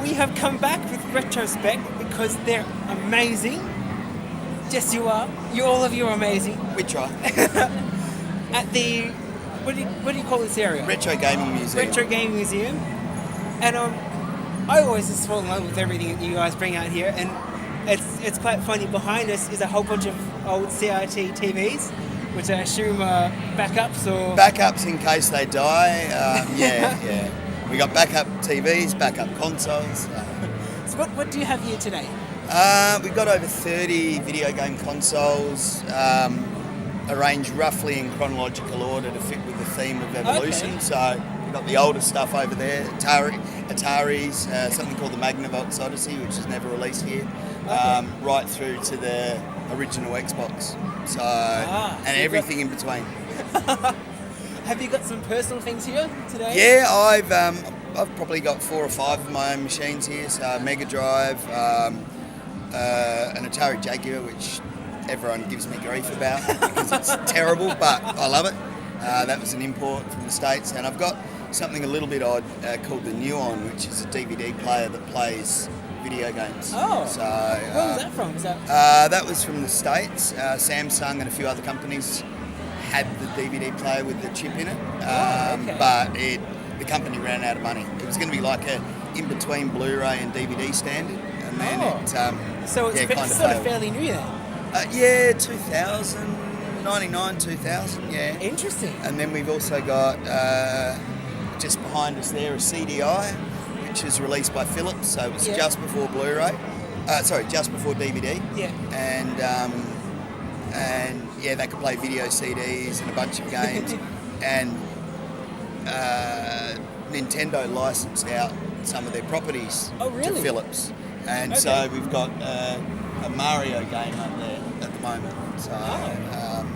We have come back with Retrospekt because they're amazing. Yes, you are. All of you are amazing. We try. At the what do you call this area? Retro Gaming Museum. Retro Gaming Museum. And I always just fall in love with everything that you guys bring out here, and it's quite funny. Behind us is a whole bunch of old CRT TVs, which I assume are backups or... Backups in case they die. Yeah. We got backup TVs, backup consoles. So what do you have here today? We've got over 30 video game consoles, arranged roughly in chronological order to fit with the theme of evolution. Okay. So we've got the older stuff over there, Ataris, something called the Magnavox Odyssey, which is never released here, right through to the original Xbox. So and everything in between. Have you got some personal things here today? Yeah, I've probably got 4 or 5 of my own machines here. So Mega Drive, an Atari Jaguar, which everyone gives me grief about because it's terrible, but I love it. That was an import from the States, and I've got something a little bit odd called the Nuon, which is a DVD player that plays video games. Oh, so where was that from? That was from the States. Samsung and a few other companies had the DVD player with the chip in it, but the company ran out of money. It was going to be like a in-between Blu-ray and DVD standard, and then so it's sort of fairly new then? Yeah, 2000, 99, 2000, yeah. Interesting. And then we've also got, just behind us there, a CDI, which is released by Philips, so it was just before Blu-ray. Just before DVD. Yeah. And yeah, they could play video CDs and a bunch of games. And Nintendo licensed out some of their properties to Philips. And so we've got a Mario game up there at the moment. So,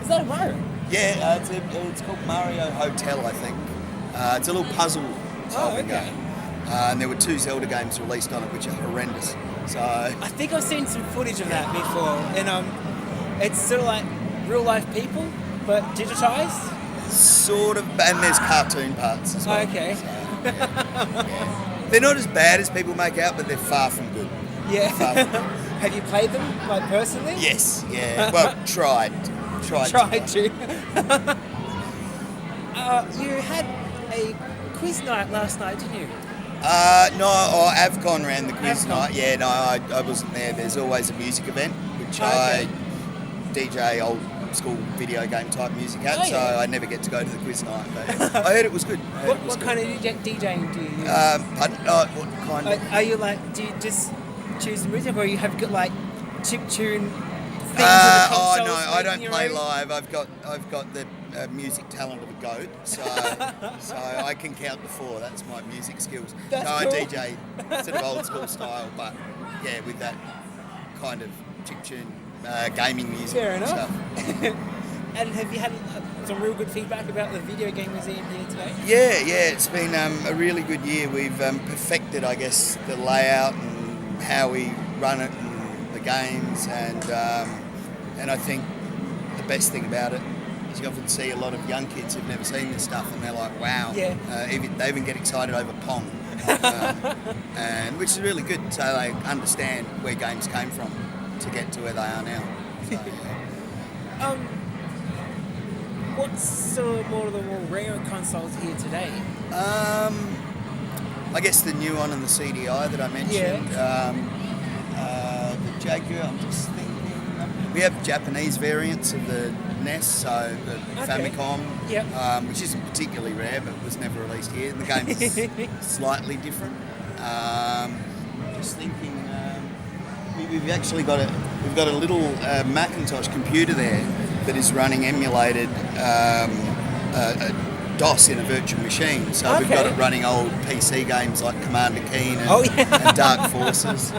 is that a Mario? Yeah, it's called Mario Hotel, I think. It's a little puzzle solving game. And there were 2 Zelda games released on it, which are horrendous. So I think I've seen some footage of that before, and it's sort of like real life people, but digitized. Sort of, and there's cartoon parts as well. Okay. So, yeah. They're not as bad as people make out, but they're far from good. Yeah. Have you played them, like, personally? Yes, yeah. Well, tried to. You had a quiz night last night, didn't you? No, AVCON ran the quiz AVCON. night. Yeah, no, I wasn't there. There's always a music event, which I DJ old school video game type music at, so I never get to go to the quiz night. But I heard it was good. What kind of DJing do you use? I don't know what kind of... Are you like, do you just choose the music, or you have got like chip tune things? I don't play live. I've got the music talent of a goat, so I can count to 4. That's my music skills. That's so cool. I DJ sort of old school style, but yeah, with that kind of chip tune gaming music. Fair enough. Stuff. And have you had some real good feedback about the video game museum here today? Yeah, it's been a really good year. We've perfected, I guess, the layout and how we run it and the games, and I think the best thing about it is you often see a lot of young kids who've never seen this stuff, and they're like, wow. Yeah. They even get excited over Pong, and which is really good, so they understand where games came from to get to where they are now. So, yeah. What's sort of more of the more rare consoles here today? I guess the new one and the CDI that I mentioned. The Jaguar, I'm just thinking. We have Japanese variants of the NES, so the Famicom, which isn't particularly rare, but was never released here. And the game is slightly different. Just thinking, we've actually got a little Macintosh computer there that is running emulated DOS in a virtual machine. So we've got it running old PC games like Commander Keen and Dark Forces.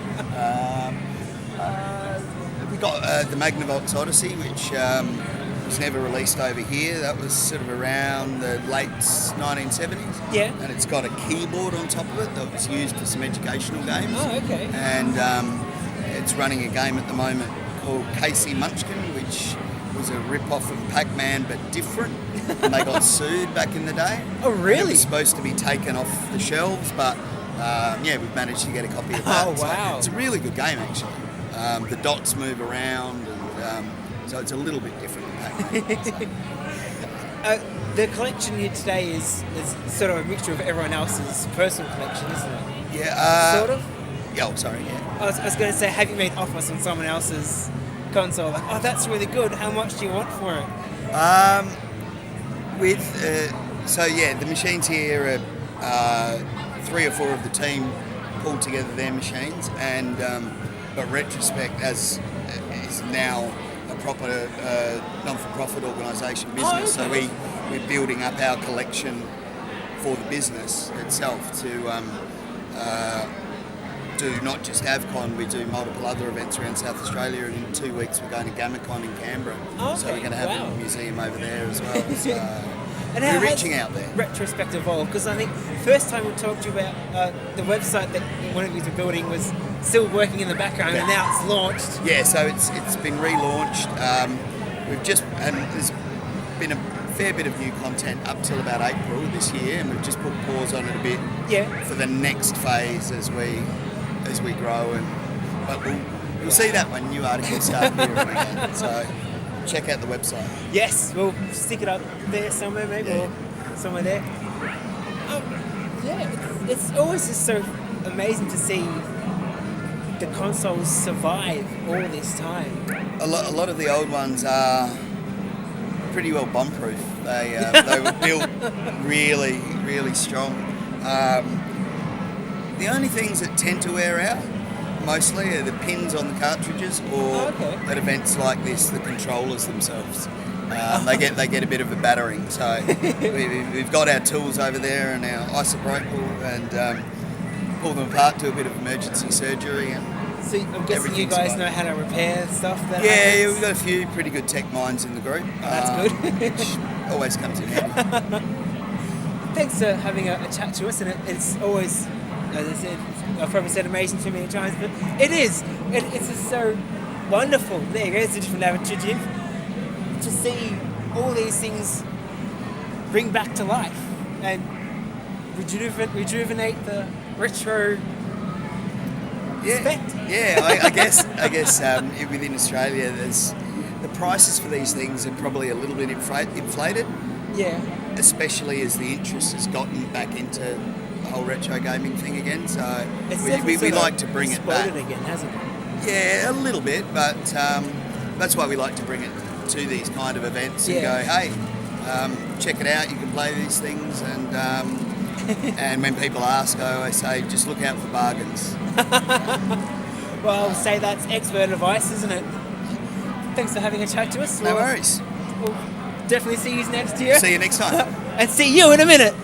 We've got the Magnavox Odyssey, which was never released over here. That was sort of around the late 1970s. Yeah. And it's got a keyboard on top of it that was used for some educational games. Oh, okay. And it's running a game at the moment called Casey Munchkin, which was a rip-off of Pac-Man but different. and they got sued back in the day. Oh, And it really? was supposed to be taken off the shelves, but we've managed to get a copy of that. Oh, wow. So it's a really good game, actually. The dots move around, and so it's a little bit different than Pac-Man. So. The collection here today is sort of a mixture of everyone else's personal collection, isn't it? Yeah. Sort of? Yeah, sorry, yeah. I was going to say, have you made offers on someone else's console? Like, oh, that's really good. How much do you want for it? The machines here are 3 or 4 of the team pulled together their machines, and but Retrospekt is now a proper non-for-profit organisation business. Oh, okay. So we're building up our collection for the business itself to do not just AVCON, we do multiple other events around South Australia, and in 2 weeks we're going to GammaCon in Canberra. Okay, So we're going to have a museum over there as well. So And we're how reaching has out there. Retrospekt evolved? Because I think first time we talked to you about the website that one of you were building was still working in the background, and now it's launched. Yeah, so it's been relaunched. There's been a fair bit of new content up till about April this year, and we've just put pause on it a bit for the next phase as we grow. But we'll see that when new articles start appearing again. So check out the website. Yes, we'll stick it up there somewhere, maybe, or somewhere there. It's always just so amazing to see the consoles survive all this time. A lot of the old ones are pretty well bomb-proof. They were built really, really strong. The only things that tend to wear out mostly are the pins on the cartridges, or at events like this, the controllers themselves. They get a bit of a battering. So we've got our tools over there and our isopropyl, and pull them apart, do a bit of emergency surgery. And so I'm guessing you guys know how to repair stuff that yeah, happens? we've got a few pretty good tech minds in the group. That's good. Which always comes in handy. Thanks for having a chat to us, and it's always, as I said, I've probably said amazing too many times, but it is. It's just so wonderful. There you go, it's a different attitude to see all these things bring back to life and rejuvenate the retro. I guess within Australia, the prices for these things are probably a little bit inflated. Yeah. Especially as the interest has gotten back into the whole retro gaming thing again. So we like to bring it back again, hasn't it? Yeah, a little bit, but that's why we like to bring it to these kind of events and go, hey, check it out. You can play these things, and and when people ask, I always say, just look out for bargains. Well, I'll say that's expert advice, isn't it? Thanks for having a chat to us. No worries. We'll definitely see you next year. See you next time. And see you in a minute.